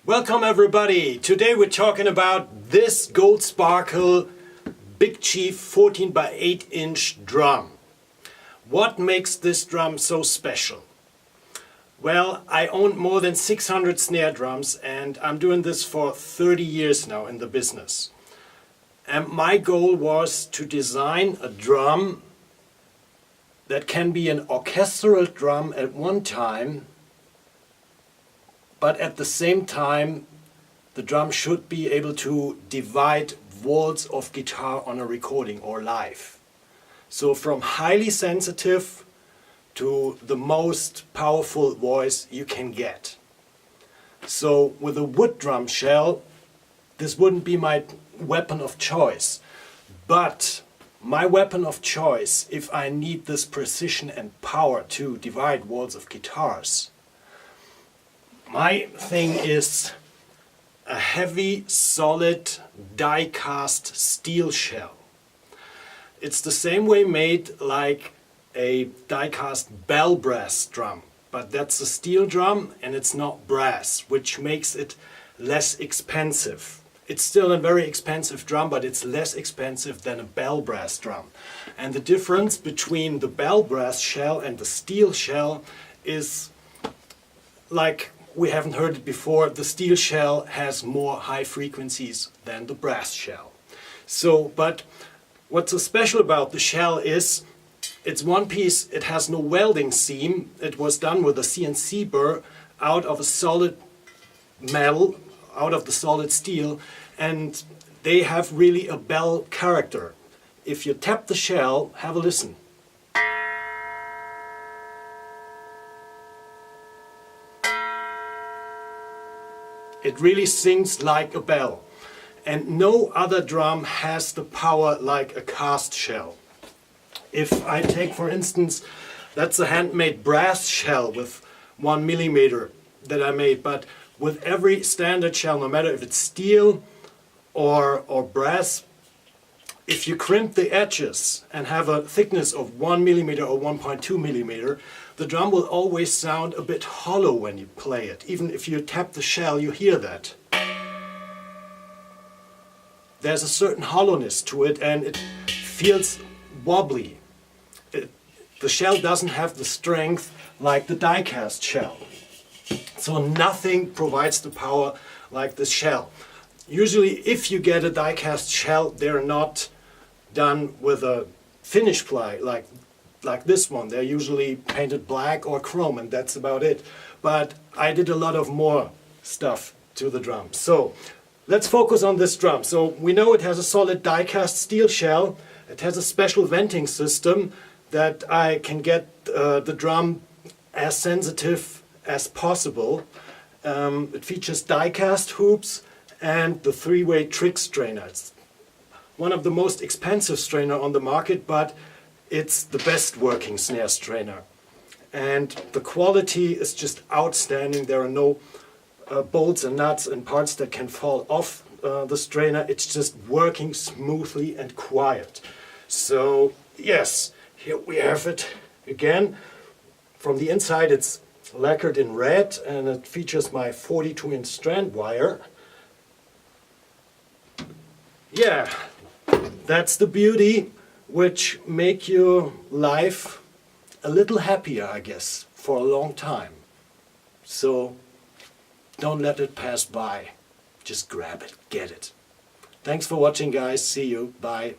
Welcome everybody! Today we're talking about this Gold Sparkle Big Chief 14 by 8 inch drum. What makes this drum so special? Well, I own more than 600 snare drums and I'm doing this for 30 years now in the business. And my goal was to design a drum that can be an orchestral drum at one time, but at the same time the drum should be able to divide volts of guitar on a recording or live. So from highly sensitive to the most powerful voice you can get. So with a wood drum shell, this wouldn't be my weapon of choice, but my weapon of choice, if I need this precision and power to divide volts of guitars, my thing is a heavy, solid, die-cast steel shell. It's the same way made like a die-cast bell brass drum, but that's a steel drum and it's not brass, which makes it less expensive. It's still a very expensive drum, but it's less expensive than a bell brass drum. And the difference between the bell brass shell and the steel shell is, like we haven't heard it before, the steel shell has more high frequencies than the brass shell. So, but what's so special about the shell is it's one piece, it has no welding seam. It was done with a CNC burr out of a solid metal, out of the solid steel, and they have really a bell character. If you tap the shell, have a listen. It really sings like a bell. And no other drum has the power like a cast shell. If I take, for instance, that's a handmade brass shell with 1 millimeter that I made, but with every standard shell, no matter if it's steel or brass, if you crimp the edges and have a thickness of 1 millimeter or 1.2 millimeter, the drum will always sound a bit hollow when you play it. Even if you tap the shell, you hear that. There's a certain hollowness to it and it feels wobbly. The shell doesn't have the strength like the die-cast shell. So nothing provides the power like this shell. Usually if you get a die-cast shell, they're not done with a finish ply like this one. They're usually painted black or chrome and that's about it. But I did a lot of more stuff to the drum. So let's focus on this drum. So we know it has a solid die-cast steel shell. It has a special venting system that I can get the drum as sensitive as possible. It features die-cast hoops and the three-way trick strainer. It's one of the most expensive strainer on the market, but it's the best working snare strainer. And the quality is just outstanding. There are no bolts and nuts and parts that can fall off the strainer. It's just working smoothly and quiet. So yes, here we have it again. From the inside it's lacquered in red and it features my 42-inch strand wire. Yeah, that's the beauty which make your life a little happier, I guess, for a long time. So don't let it pass by. Just grab it, get it. Thanks for watching, guys. See you. Bye.